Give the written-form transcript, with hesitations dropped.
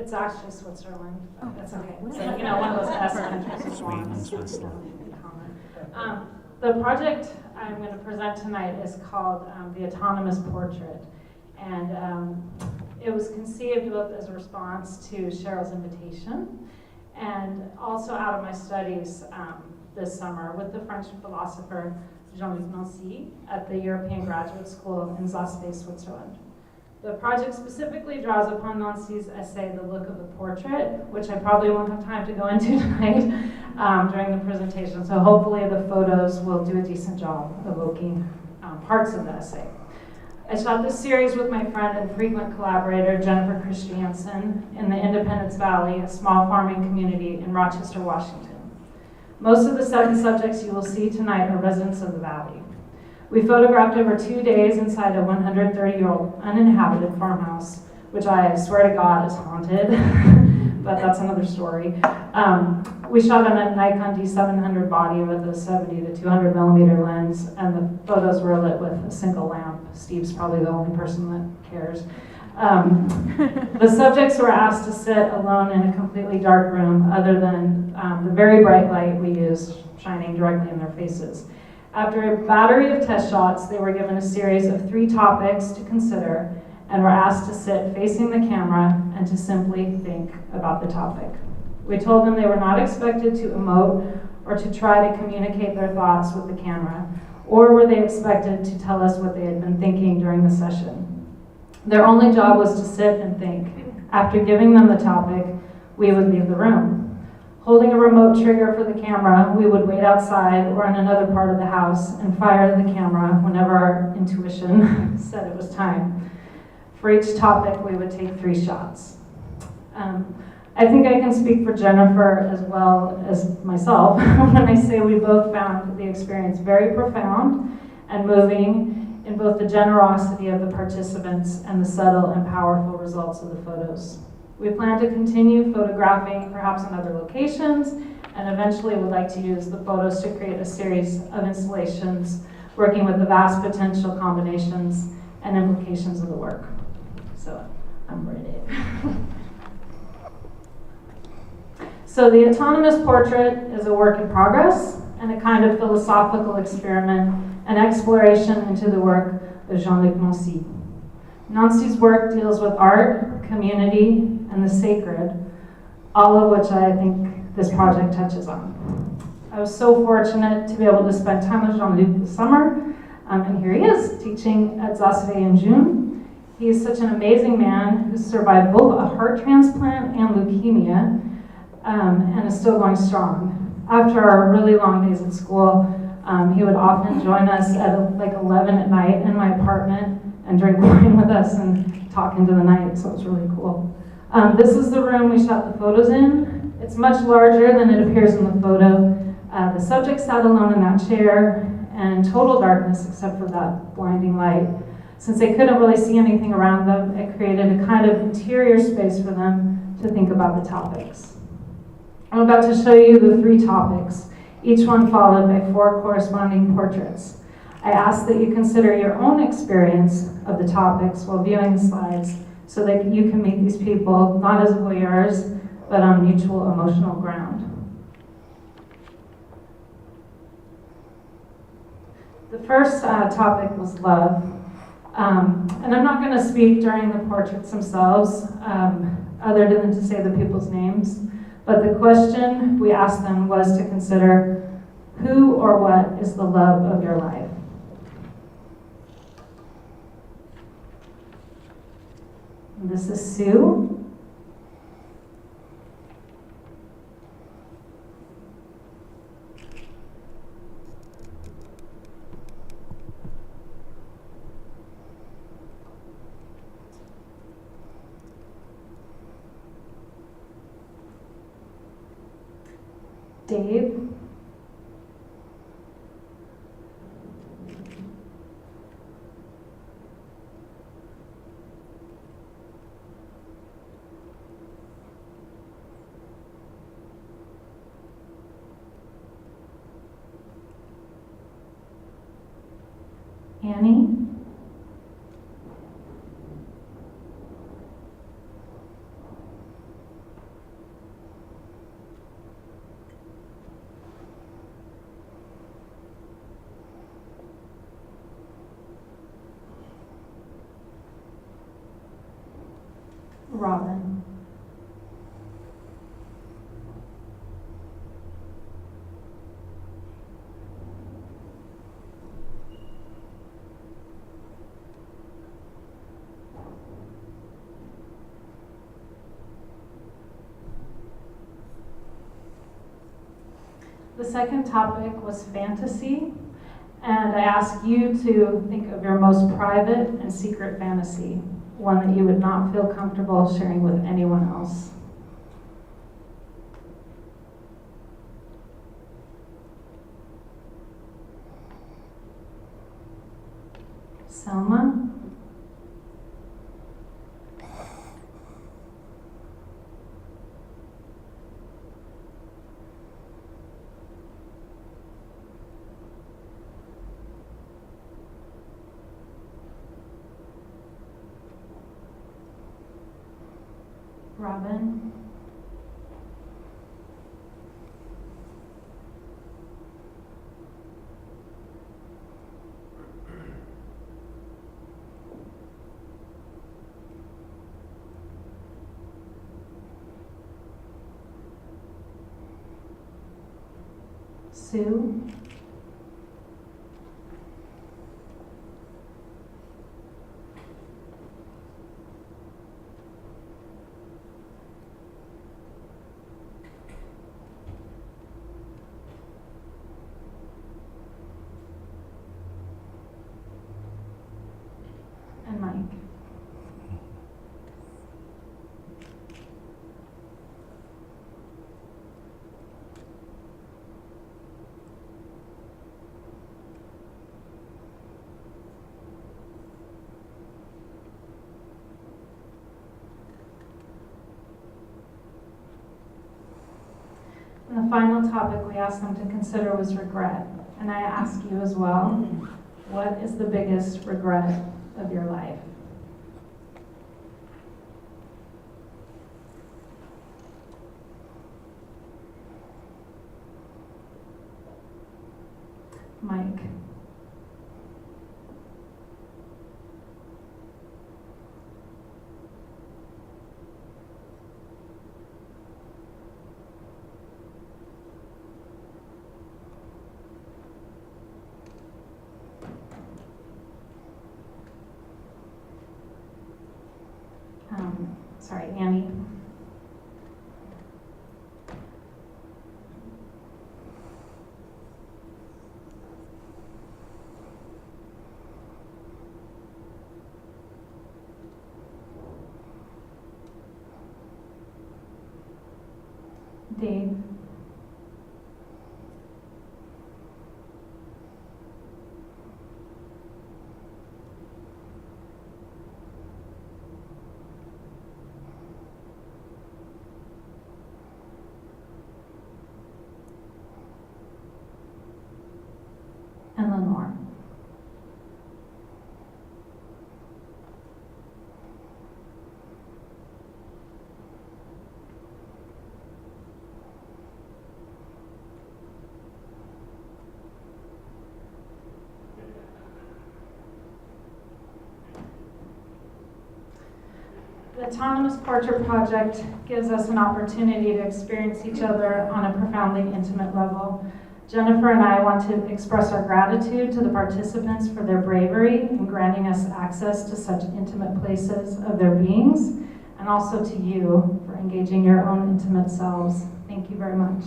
It's actually Switzerland. Oh, That's okay. okay. So, you know, one of those S countries. Sweden, Switzerland. The project I'm going to present tonight is called The Autonomous Portrait. And it was conceived both as a response to Cheryl's invitation and also out of my studies this summer with the French philosopher Jean-Luc Nancy at the European Graduate School in Zaspé, Switzerland. The project specifically draws upon Nancy's essay, The Look of the Portrait, which I probably won't have time to go into tonight during the presentation. So hopefully the photos will do a decent job evoking parts of the essay. I shot this series with my friend and frequent collaborator, Jennifer Christiansen, in the Independence Valley, a small farming community in Rochester, Washington. Most of the 7 subjects you will see tonight are residents of the valley. We photographed over 2 days inside a 130-year-old uninhabited farmhouse, which I swear to God is haunted, but that's another story. We shot on a Nikon D700 body with a 70 to 200 millimeter lens, and the photos were lit with a single lamp. Steve's probably the only person that cares. The subjects were asked to sit alone in a completely dark room other than the very bright light we used shining directly in their faces. After a battery of test shots, they were given a series of 3 topics to consider and were asked to sit facing the camera and to simply think about the topic. We told them they were not expected to emote or to try to communicate their thoughts with the camera, or were they expected to tell us what they had been thinking during the session. Their only job was to sit and think. After giving them the topic, we would leave the room. Holding a remote trigger for the camera, we would wait outside or in another part of the house and fire the camera whenever our intuition said it was time. For each topic, we would take 3 shots. I think I can speak for Jennifer as well as myself when I say we both found the experience very profound and moving in both the generosity of the participants and the subtle and powerful results of the photos. We plan to continue photographing perhaps in other locations and eventually would like to use the photos to create a series of installations working with the vast potential combinations and implications of the work. So I'm ready. So the autonomous portrait is a work in progress and a kind of philosophical experiment and exploration into the work of Jean-Luc Nancy. Nancy's work deals with art, community, and the sacred, all of which I think this project touches on. I was so fortunate to be able to spend time with Jean-Luc this summer, and here he is, teaching at Zaspé in June. He is such an amazing man who survived both a heart transplant and leukemia, and is still going strong. After our really long days at school, he would often join us at like 11 at night in my apartment and drink wine with us and talk into the night, so it was really cool. This is the room we shot the photos in. It's much larger than it appears in the photo. The subject sat alone in that chair and total darkness except for that blinding light. Since they couldn't really see anything around them, it created a kind of interior space for them to think about the topics. I'm about to show you the 3 topics, each one followed by 4 corresponding portraits. I ask that you consider your own experience of the topics while viewing the slides so that you can meet these people not as voyeurs, but on mutual emotional ground. The first topic was love. And I'm not going to speak during the portraits themselves, other than to say the people's names. But the question we asked them was to consider who or what is the love of your life. And this is Sue. Dave. Annie. Robin. The second topic was fantasy, and I asked you to think of your most private and secret fantasy, one that you would not feel comfortable sharing with anyone else. Selma? Robin? Sue? And Mike. And the final topic we asked them to consider was regret. And I ask you as well, what is the biggest regret of your life? Mike. Sorry, Annie. Dave. And Lenore. The Autonomous Portrait Project gives us an opportunity to experience each other on a profoundly intimate level. Jennifer and I want to express our gratitude to the participants for their bravery in granting us access to such intimate places of their beings, and also to you for engaging your own intimate selves. Thank you very much.